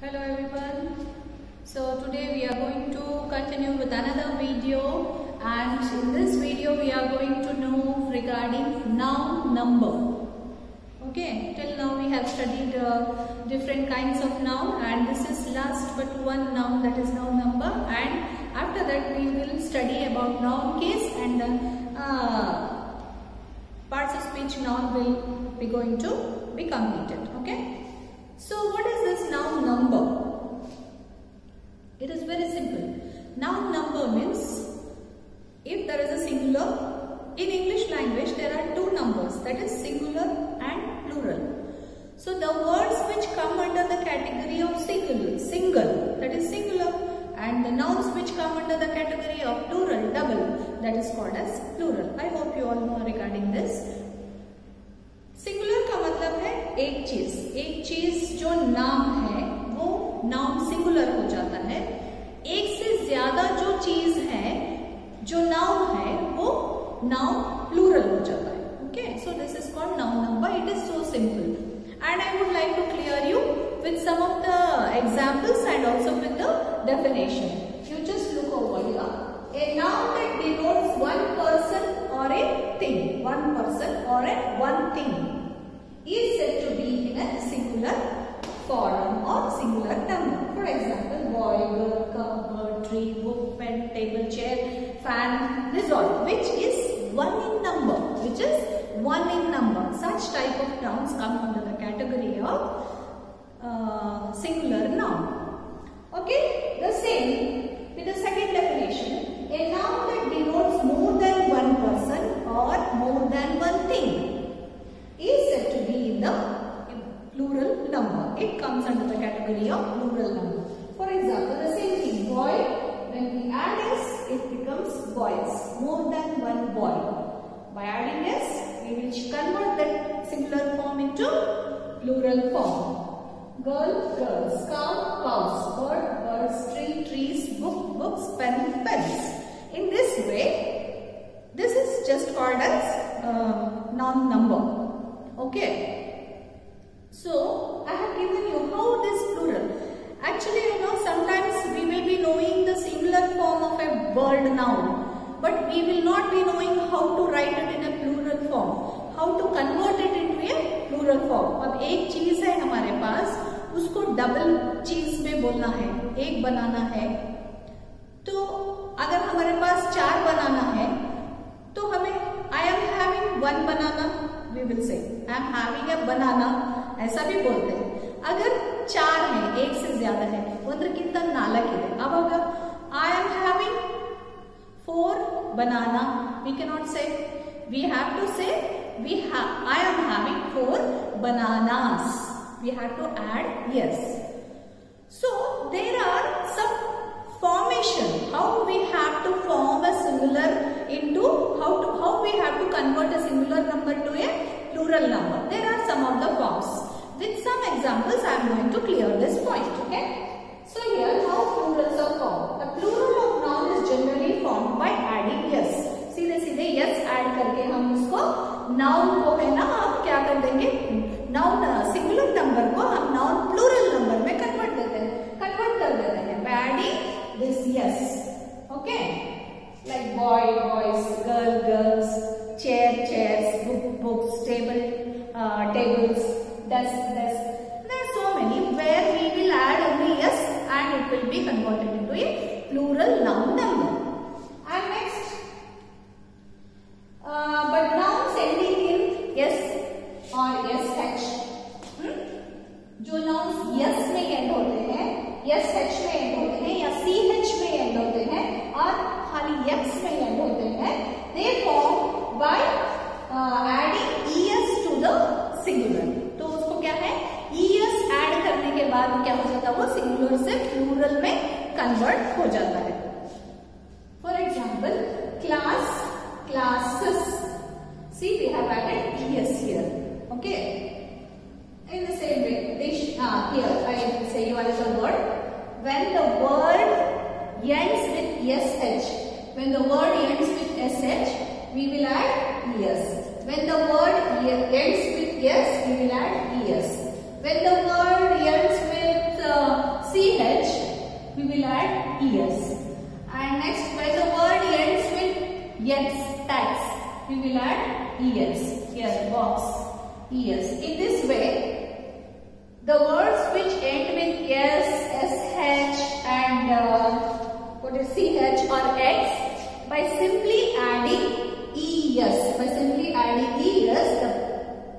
Hello everyone. So today we are going to continue with another video, and in this video we are going to know regarding noun number. Okay, till now we have studied different kinds of noun, and this is last but one noun, that is noun number, and after that we will study about noun case, and parts of speech noun will be going to be completed. Okay. So what is this noun number? It is very simple. Noun number means if there is a singular, in English language there are two numbers, that is singular and plural. So the words which come under the category of single, that is singular, and the nouns which come under the category of plural, double, that is called as plural. I hope you all know regarding this. Singular का मतलब है एक चीज जो नाम है वो noun singular हो जाता है। एक से ज्यादा जो चीज है जो नाउन है वो नाउन प्लूरल हो जाता है। Okay, so this is called noun number. It is so simple and I would like to clear you with some of the examples and also with the definition. You just look over here. A noun that denotes one person or a thing, one person or a one thing, is said to be in a singular form or singular number. For example, boy, girl, cup, bird, tree, book, pen, table, chair, fan, this all, which is one in number, Such type of nouns come under the category of singular noun. Okay, the same with the second definition. A noun that denotes more than one person or more than one thing is said to be in the plural number. It comes under the category of plural number. For example, the same thing, boy, when we add s, it becomes boys, more than one boy. By adding s, we will convert that singular form into plural form. Girl, girls, cow, cows, bird, birds, tree, trees, book, books, pen, pens. In this way, this is just called as noun number. Okay. So, I have given you how this plural. Actually, you know, sometimes we will be knowing the singular form of a word noun, but we will not be knowing how to write it in a plural form, how to convert it into a plural form. अब एक चीज है हमारे पास, उसको double चीज में बोलना है, एक बनाना है, तो अगर हमारे पास चार बनाना है तो हमें I am having one banana, we will say I am having a banana, ऐसा भी बोलते हैं। अगर चार है, एक से ज्यादा है, मतलब कितना नालक है। अब अगर I am having 4 banana, we cannot say, we have to say I am having 4 bananas. We have to add yes. So there are some formation, how we have to form a singular into, how we have to convert a singular number to a plural number. There are some of the forms. With some examples I am going to clear this point. Okay. So here how plurals are formed. A plural of noun is generally formed by adding yes. सीधे सीधे yes add करके हम उसको noun को है ना, हम क्या कर देंगे, noun सिंगुलर नंबर को हम noun प्लूरल नंबर में कन्वर्ट कर देते हैं by adding this yes. Okay, like boy, boys, girl, girls, chair, chairs, book, books, table, tables, desk, desk. There are so many where we will add only yes and it will be converted into a plural noun number. And next, but nouns ending in yes or sh, जो nouns yes में end होते हैं, sh में end होते हैं या ch में end होते हैं और खाली x में end होते हैं, they form by adding es to the singular. तो उसको क्या है, es add करने के बाद क्या हो जाता है, वो singular से plural में convert हो जाता है. For example, class, classes. See, we have added es here. Okay. In the same way, here I will say you are the word. When the word ends with sh, when the word ends with sh, we will add es. When the word ends with yes, we will add es. When the word ends with es. Here box, es. In this way, the words which end with s, sh and what is ch or x, by simply adding es,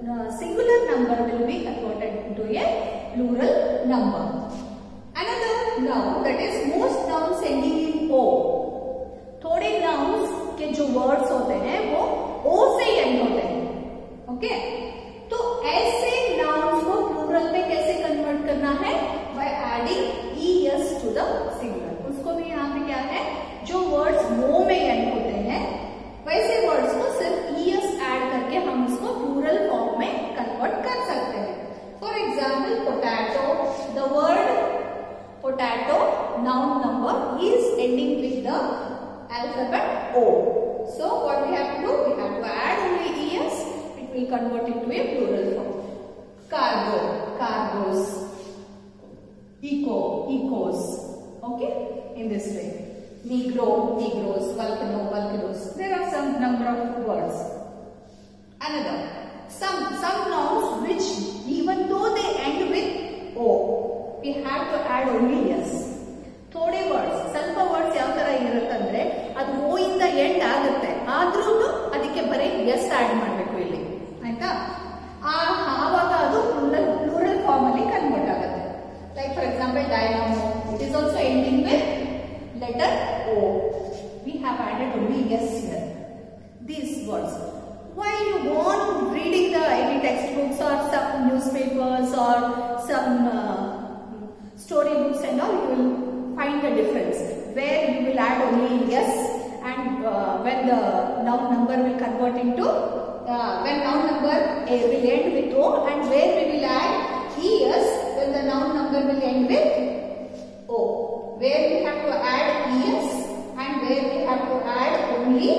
the singular number will be converted into a plural number. Another noun, that is most nouns ending in o. थोड़े nouns के जो words होते हैं वो o से end होते हैं. Okay, तो ऐसे nouns को plural में कैसे convert करना है? By adding es to the singular. उसको भी यहाँ पे क्या है, जो words mo में end होते हैं वैसे words को सिर्फ es add करके हम उसको plural form में convert कर सकते हैं. For example, potato. The word potato noun number is ending with the alphabet O. So what we have to do? We have to add only es. It will convert into a plural form. Cargo, cargos. Eco, ecos. Okay, in this way. Negro, negros. Volcano, volcanoes. There are some number of words. Another, some nouns which even though they end with O, we have to add only yes. थोड़े words, ಸ್ವಲ್ಪ words ಯಾವ ತರ ಇರುತ್ತಂದ್ರೆ ಅದು ಓ ಇಂದ end ಆಗುತ್ತೆ, ಆದ್ರೂ ಅದಕ್ಕೆ ಬರೀ ಎಸ್ ಆಡ್ ಮಾಡಬೇಕು ಇಲ್ಲಿ, ಆಯ್ತಾ? ಆವಾಗ ಅದು ಪ್ಲೂರಲ್ ಫಾರ್ಮ್ ಅಲ್ಲಿ ಕನ್ವರ್ಟ್ ಆಗುತ್ತೆ. Like for example dynamo, it is also ending with letter O. We have added only S here. These words. While you go on reading the any textbooks or some newspapers or some story books and all, you will find the difference where you will add only yes, and when the noun number will convert into when noun number will end with o, and where we will add es when the noun number will end with o. Where we have to add es and where we have to add only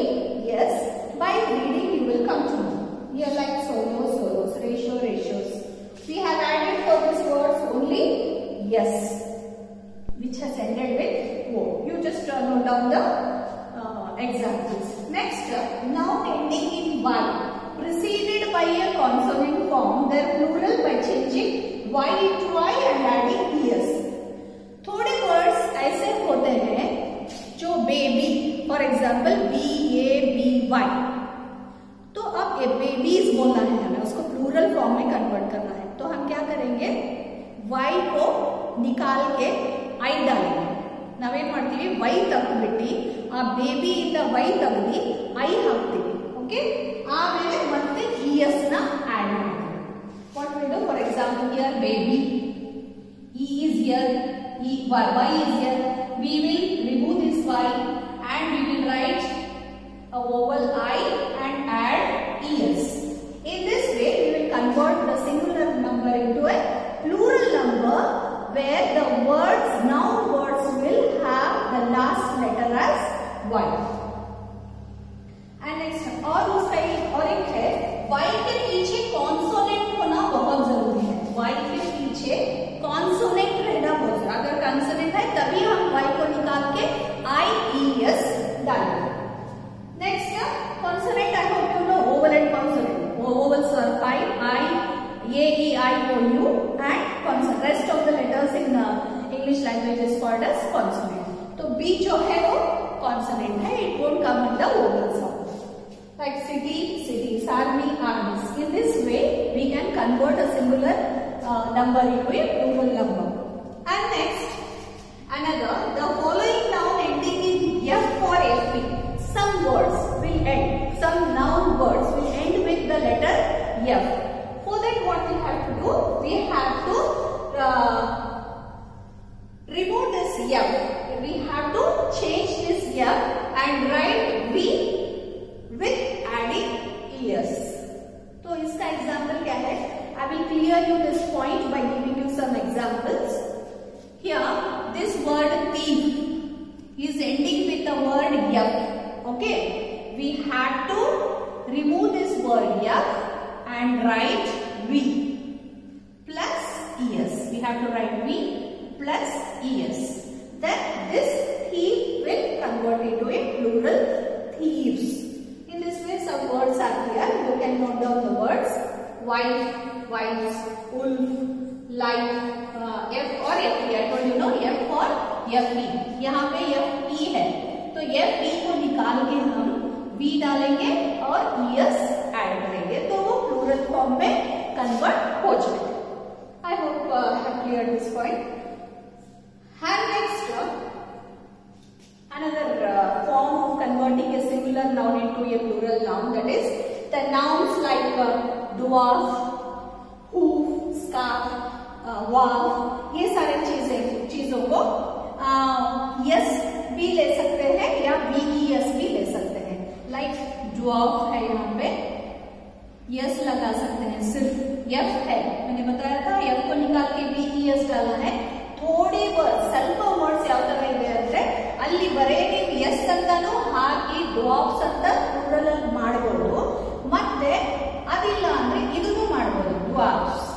yes. By reading you will come to know. Here like solos, solos, ratio, ratios. We have added for these words only yes, which has ended with o. You just note down the examples. Next, noun ending in y, preceded by a consonant form their plural by changing y into I and adding es. थोड़े words ऐसे होते हैं जो baby, for example baby, तो अब ये babies बोलना है हमें, उसको प्लूरल फॉर्म में कन्वर्ट करना है, तो हम क्या करेंगे, y को निकाल के I डालेंगे. ನಾವೇನ್ ಮಾಡ್ತೀವಿ, y ತೆಗೆದ್ಬಿಟ್ಟು ಆ ಬೇಬಿ ಇಂದ y ತೆಗೆದು I ಹಾಕ್ತೀವಿ. ಓಕೆ, ಆಮೇಲೆ ಮತ್ತೆ es ನ ಆಡ್ ಮಾಡ್ತೀವಿ. What we do, for example here baby, e is here, y is here. We will remove this y and we will write a vowel I and add es. In this way we will convert the singular number into a plural number where the words, noun words will have the last letter as y. And next, और उसका और एक है, y के पीछे consonant होना बहुत जरूरी है. y के पीछे कॉन्सोनेंट रहना बहुत जरूरी है. अगर कॉन्सोनेंट है तभी हम y को निकाल के I es डालेंगे. Next, consonant. I hope you know vowel and consonant. Vowels are 5, I, A, E, I, O, U, and consonant. Rest of the letters in English language is called as consonant. तो B जो है वो consonant है. It won't come in the vowel sound. Like city, cities, army, armies. In this way, we can convert a singular number into a plural number. And next, another, the following noun ending in F or FP. Some words will end, some noun words will end with the letter F. For that what we have to do, we have to remove this F. We have to change this F and write V with adding es. So इसका example क्या है? I will clear you this point by giving you some examples. Here, this word thief is ending with the word F. Okay, we have to remove this word F and write V plus es. We have to write V plus es. Then this thief will convert into a plural thieves. In this way, some words are here. Look wife, wives, wolf, life, F और FE. I told you no, F और FE. यहाँ पे FE है, तो FE को निकाल के हम V डालेंगे और ES ऐड करेंगे, तो वो प्लूरल फॉर्म में कन्वर्ट हो जाएगा. I hope I have cleared this point. And next, another form of converting a singular noun into a plural noun, that is the nouns like dwarf, hoof, scarf, valve, ये सारे चीजों को yes भी ले सकते हैं या VES भी ले सकते हैं. Like dwarf है, यहाँ पे यस लगा सकते हैं, सिर्फ F है, मैंने बताया था F को निकाल के VES डालना है. थोड़ी ಸ್ವಲ್ಪ ವರ್ಡ್ಸ್ ಯಾವ ತರ ಇದೆ ಅಂದ್ರೆ ಅಲ್ಲಿ ಬರೇ ನೀವು ಎಸ್ ಅಂತಾನು ಹಾಕಿ ಡ್ವಾರ್ಫ್ಸ್ ಅಂತ ಪ್ಲೂರಲ್ ಅಲ್ಲಿ ಮಾಡಬಹುದು, ಮತ್ತೆ ಅದಿಲ್ಲ ಅಂದ್ರೆ ಇದನ್ನು ಮಾಡಬಹುದು. ಡ್ವಾರ್ಫ್ಸ್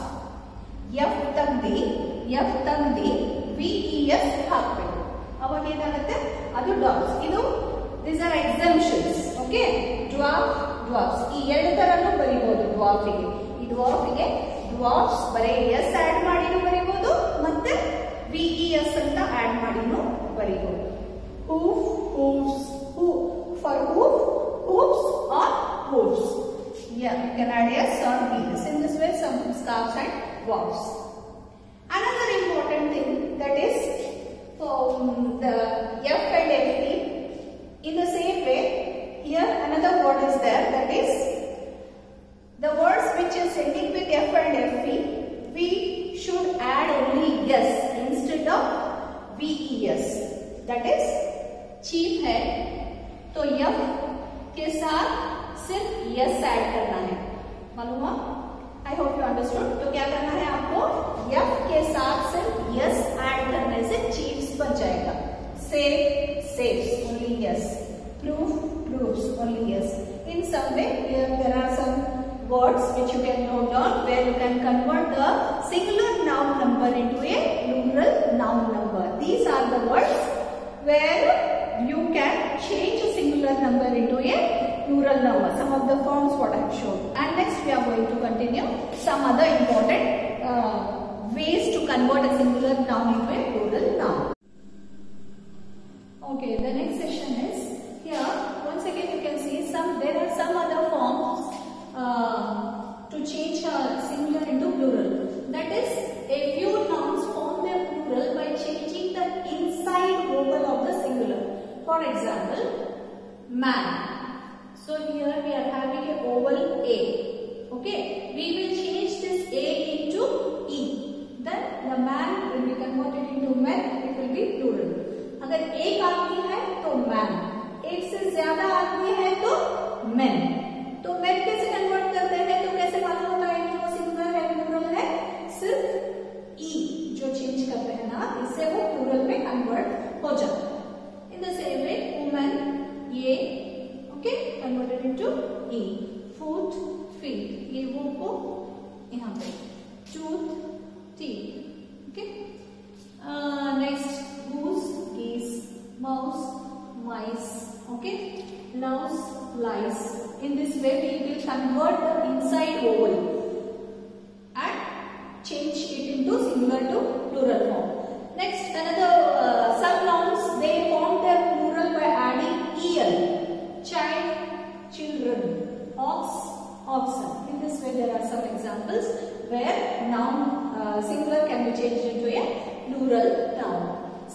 ಎಫ್ ತಂದಿ VES ಹಾಕಬೇಕು, ಅವಾಗ ಏನಾಗುತ್ತೆ ಅದು ಡ್ವಾರ್ಫ್ಸ್. ಇದು these are exemptions. ಓಕೆ, ಡ್ವಾರ್ಫ್ಸ್ ಈ ಎರಡು ತರನು ಬರೀಬಹುದು. ಈ ಡ್ವಾರ್ಫಿಗೆ ಡ್ವಾರ್ಫ್ಸ್ ಬರೇ ಎಸ್ ಆಡ್ ಮಾಡಿನೂ ಬರೀಬಹುದು, ಮತ್ತೆ VES ಅಂತ ಆಡ್ ಮಾಡಿನೂ ಬರೀಬಹುದು. hoof, hoofs, for hoofs or hoofs. Yeah, you can add S or VES. In this way, some scarves and dwarfs. Another important thing, that is the F and FE. In the same way, here another word is there, that is the words which is ending with F and FE, we should add only S instead of VES. That is chief है तो F के साथ सिर्फ S add करना है, मालूम हुआ? I hope you understood. तो क्या करना है आपको, F के साथ सिर्फ S ऐड करने से चीफ्स बन जाएगा. saves only yes, proofs only yes. In some way here there are some words which you can note down where you can convert the singular noun number into a plural noun number. These are the words where you can change a singular number into a plural number. Some of the forms what I have shown. And next we are going to continue some other important ways to convert a singular noun into a plural noun. Okay, the next section is here. Once again you can see there are some other forms to change a singular into plural. That is, a few nouns form their plural by changing the inside vowel of the singular. For example, man. So here we are having a vowel A. Okay, we will change this A into E. Then the man will be converted into men. It will be plural. अगर एक आदमी है तो man, एक से ज्यादा आदमी है तो मेन. तो मेन कैसे कन्वर्ट करते हैं, तो कैसे मालूम होता है कि वो सिंगुलर है प्लूरल है, सिर्फ ई जो चेंज करते हैं ना, इससे वो प्लूरल में कन्वर्ट हो जाता है. In the same way women, ये ओके कन्वर्टेड इनटू ई. फुट, फीट, ये वो को यहाँ पे. Tooth, teeth. Okay, next goose, geese, mouse, mice. Okay, louse, lice. In this way we will convert the inside vowel and change it into singular to plural form. Next, another some nouns, they form their plural by adding el. Child, children. Ox, oxen. In this way there are some examples where noun singular can be changed into a plural noun.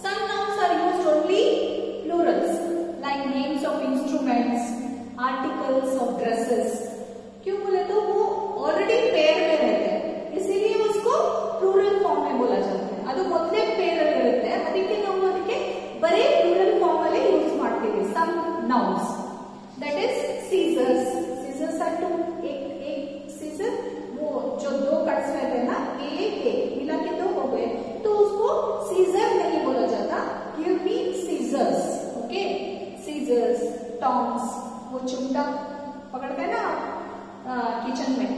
Some nouns are used only plurals, like names of instruments, articles of dresses. क्यों बोले तो वो already pair में रहते हैं, इसीलिए उसको plural form में बोला जाता है. ಅದು ಮೊದಲೇ ಪೇರ್ ಅಲ್ಲಿ ಇರುತ್ತೆ, ಅದಕ್ಕೆ ನಾವು ಅದಕ್ಕೆ ಬರೀ ಪ್ಲೂರಲ್ ಫಾರ್ಮ್ ಅಲ್ಲಿ ಯೂಸ್ ಮಾಡ್ತೀವಿ. Some nouns, that is scissors. Scissors are two. एक scissor, वो जो दो कट्स रहते हैं ना, एक मिला के दो हो गए, तो उसको सीजर नहीं बोला जाता. Give me scissors. Okay, scissors, tongs, वो चिमटा पकड़ते हैं ना किचन में.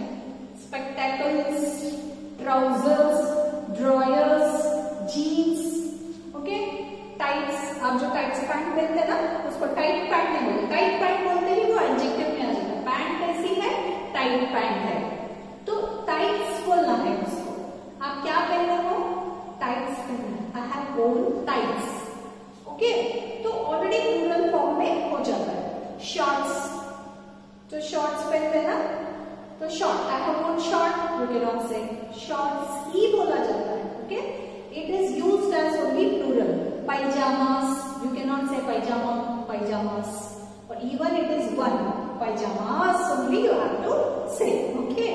Spectacles, trousers, drawers, jeans. Okay, tights. आप जो टाइट्स पैंट पहनते हैं ना, उसको टाइट पैंट नहीं बोलते. टाइट पैंट बोलते ही वो एडजेक्टिव में आ जाता है. पैंट कैसी है, टाइट पैंट है. तो hides. ओके, तो ऑलरेडी प्लूरल फॉर्म में हो जाता है. शॉर्ट्स, तो शॉर्ट्स पहनते हैं ना, तो short, I have one short, you can not say shorts ही बोला जाता है. Okay, it is used as only plural. Pyjamas, you can not say pyjama, पायजामास, or even it is one. Pajamas only you have to say. Okay.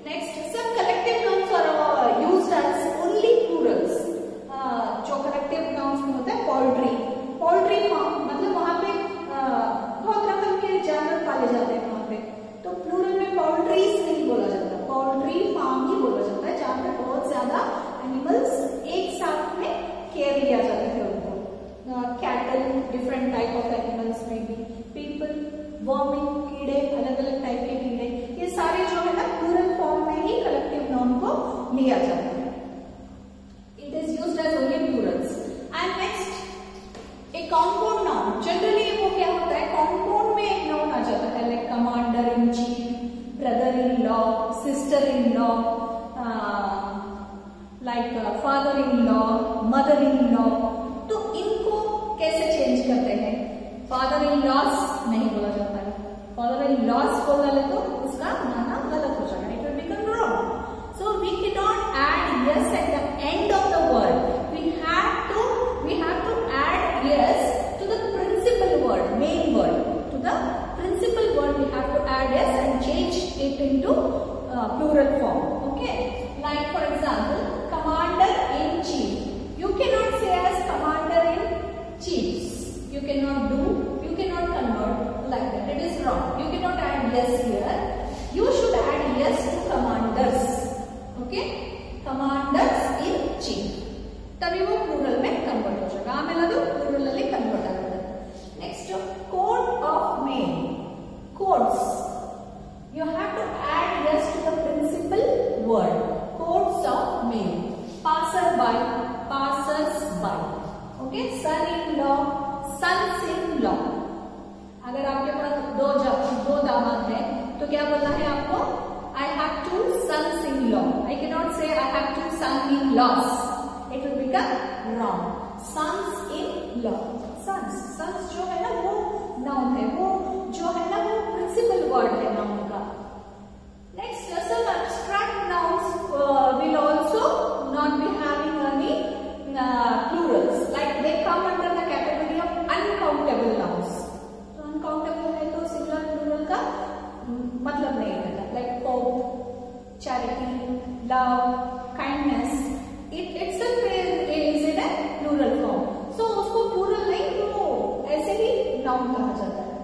Next, some collective nouns are used as only plurals. जो collective nouns में होता है poultry. Poultry farm मतलब वहाँ पे बहुत रकम के जानवर पाले जाते हैं वहाँ पे, तो plural में poultries नहीं बोला जाता, poultry farm ही बोला जाता है, जहाँ पे बहुत ज्यादा animals एक साथ में care लिया जाता है उनको. Cattle, different type of animals may be. People, worming, कीड़े, अलग अलग टाइप के कीड़े, ये सारे जो है ना प्लूरल फॉर्म में ही कलेक्टिव नाउन को लिया जाता है. It is used as only plurals. And next, a compound noun. Generally वो क्या होता है, कंपाउंड में एक नाउन आ जाता है, like commander in chief, brother in law, sister in law, like father in law, mother in law. तो इनको कैसे चेंज करते हैं? फादर इन लॉस नहीं बोला जाता है. फादर इन लॉस बोल डाले तो उसका माना गलत हो जाएगा, it will become wrong. So we can not add S at the end of the word. We have to add S to the principal word, main word. To the principal word we have to add S and change it into plural form. Okay, like for example commander in chief. You cannot say as commander in chiefs. You cannot do, you cannot convert like that. It is wrong. You cannot add yes here. You should add yes to commanders. Okay? Commanders in chief. तभी वो plural में convert हो जाएगा. आमे लगा plural वाले convert आ जाएगा. Next, code of mail. Codes. You have to add yes to the principal word. Codes of mail. Passerby. Passers by. Okay, son-in-law, sons-in-law. अगर आपके पास दो दामाद हैं तो क्या बोलना है आपको? I have two sons-in-law. I cannot say I have two son-in-laws. It will become wrong. Sons-in-law. Sons जो है ना वो noun है, वो जो है ना वो principal word है noun का. Next, some abstract nouns will also not be having any plurals, like they come under the category of uncountable nouns. तो uncountable है तो singular plural का मतलब नहीं रहता. Like hope, charity, love, kindness, it itself is in a plural form. So उसको plural नहीं, वो ऐसे ही noun कहा जाता है.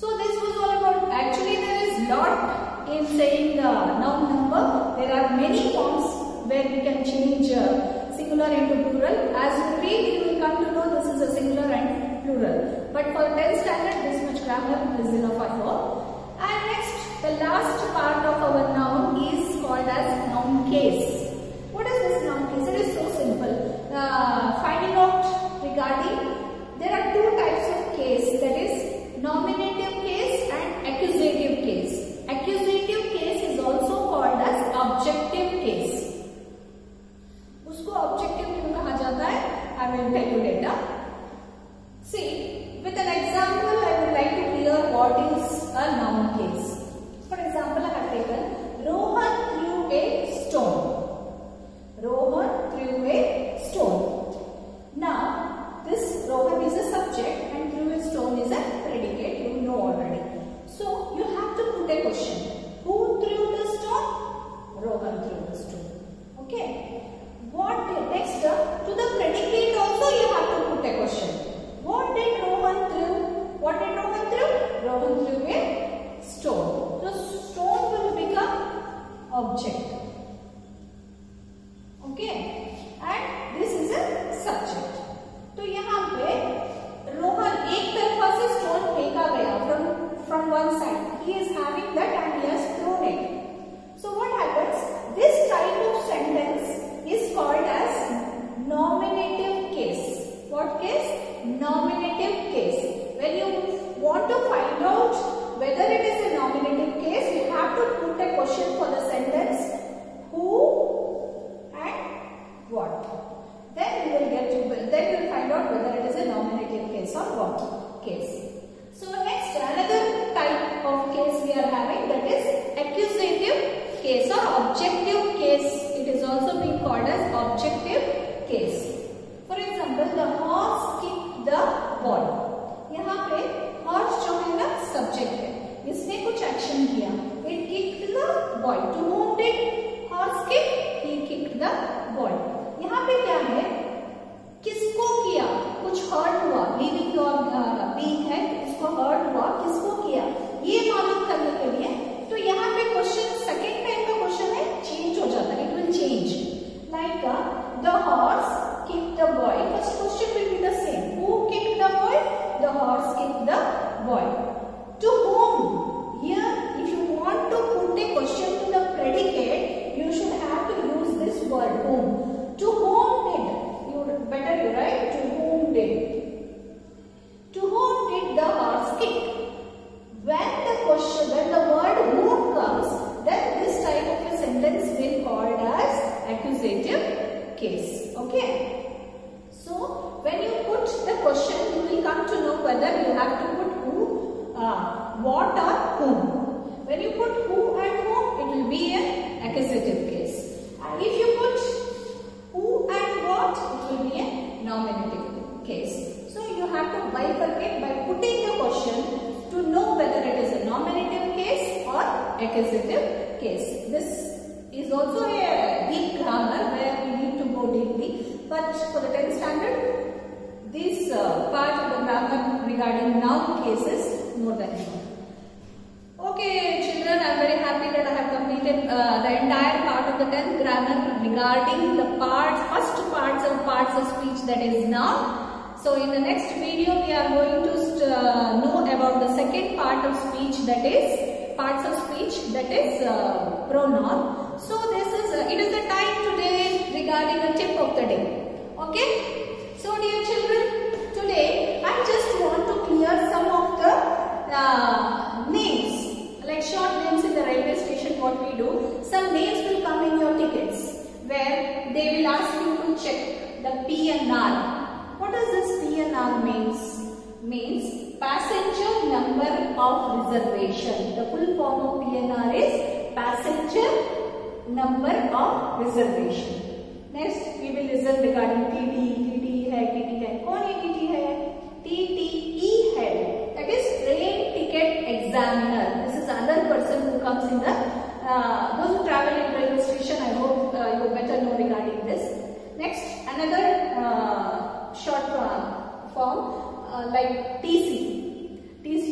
So this was all about. Actually there is lot in saying noun number. There are many forms where we can change singular into plural. As you read, you will come to know this is a singular and plural. But for 10th standard, this much grammar is enough, I hope. And next, the last part of our noun is called as noun case. What is this noun case? It is so simple. Finding out regarding, there are two types of case, that is nominative case and accusative case. Accusative case is also called as objective case. उसको objective क्यों कहा जाता है? I will tell you later. See, with an example, I would like to clear what is a noun case. For example, I have taken Rohan threw a stone. Rohan threw a stone. Now, this Rohan is a subject and threw a stone is a predicate. You know already. So, you have to put a question. Who threw the stone? Rohan threw the stone. Okay. What next, to the predicate also you have to put a question. What did Rohan threw? What did Rohan threw? Rohan threw a stone. The stone will become object. Okay, and this is a subject. तो यहाँ पे रोहन एक तरफा से stone फेंका गया from one side. He is having that and he has thrown it. So what happens? This type of sentence is called as nominative case. What case? Nominative case. When you want to find out whether it is a nominative case, you have to put a question for the sentence who and what. Then you will get to find out whether it is a nominative case or what case. So next, another type of case we are having, that is accusative case or objective case. It is also being called as objective case. For example, the horse kicked the ball. यहाँ पे horse जो है ना subject है, इसने कुछ action किया. It kicked the ball. To whom did horse kick? He kicked the ball. यहाँ पे क्या है? किसको किया? कुछ hurt हुआ. Living और being है, इसको hurt हुआ. किसको किया? ये मालूम करने के लिए तो यहाँ पे क्वेश्चन सेकेंड टाइम का क्वेश्चन है, चेंज हो जाता है. It will change. Like the horse kicked the boy. First question will be the same. Who kicked the boy? The horse kicked the boy. To whom? Here, if you want to put a question to the predicate, you should have to use this word whom. To whom did? Better you write to whom did. To whom did the horse kick? When the word whom comes, then this type of a sentence will be called as accusative case. Okay. So when you put the question, you will come to know whether you have to put who, what or whom. When you put who and whom, it will be an accusative case. And if you put who and what, it will be a nominative case. So you have to bifurcate by putting the question to know whether it is a nominative case or accusative case. This is also a deep grammar where we need to go deeply. But for the 10th standard, this part of the grammar regarding noun cases more than enough. Okay, children, I am very happy that I have completed the entire part of the 10th grammar regarding the first parts of speech, that is noun. So in the next video, we are going to know about the second part of speech, that is parts of speech, that is pronoun. So it is the time today regarding the tip of the day. Okay. So dear children, today I just want to clear some of the names, like short names in the railway station. What we do, some names will come in your tickets where they will ask you to check the PNR. What does this PNR means? Means passenger number of reservation. The full form of PNR is passenger number of reservation. Next, we will listen regarding TT है, TT है. कौन ये TT है? TTE है. That is train ticket examiner. This is another person who comes in the those who travel in railway station. I hope you better know regarding this. Next, another short form like TC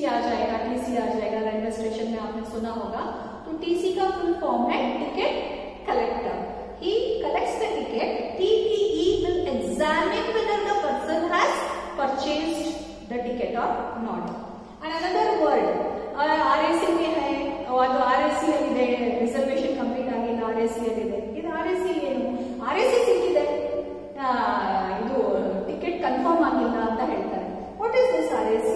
आ जाएगा railway station में आपने सुना होगा. तो TC का full form है ticket collector. He collects the ticket. TTE will examine whether the person has purchased the ticket or not. And another word RAC में है, और तो RAC ಇದೆ ರಿಸರ್ವೇಶನ್ ಕಂಪ್ಲೀಟ್ ಆಗಿಲ್ಲ, RAC ಇದೆ. ಇದು RAC ಏನು? RAC ಸಿಕ್ಕಿದೆ, ಇದು ಟಿಕೆಟ್ ಕನ್ಫರ್ಮ್ ಆಗಿಲ್ಲ ಅಂತ ಹೇಳ್ತಾರೆ. What is this RAC?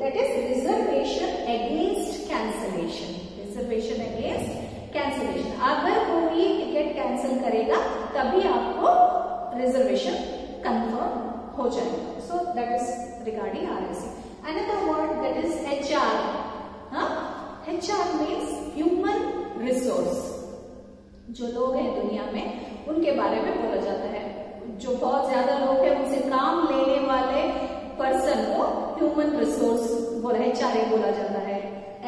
That is reservation against cancellation. Reservation against cancellation. अगर कोई टिकट कैंसिल करेगा तभी आपको रिजर्वेशन कंफर्म हो जाएगा. So that is regarding RAC. Another word, that is HR. HR means human resource. जो लोग हैं दुनिया में उनके बारे में बोला जाता है. जो बहुत ज्यादा लोग हैं उनसे काम लेने वाले पर्सन को ह्यूमन रिसोर्स HR बोला जाता है.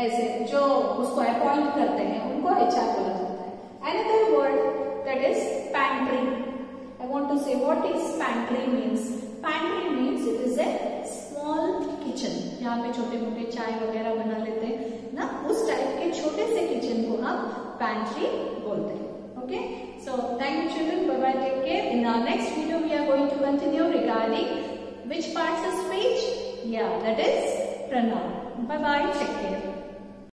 ऐसे जो उसको अपॉइंट करते हैं उनको HR बोला जाता है. Another word, that is pantry. I want to say what is pantry means. Pantry means it is a small kitchen. जहाँ पे छोटे मोटे चाय वगैरह बना लेते हैं ना, उस टाइप के छोटे से किचन को हम pantry बोलते हैं. Okay, so thank you children. Bye bye. Take care. In our next video, we are going to continue regarding which parts of speech? Yeah, that is pronoun. Bye bye. Take care.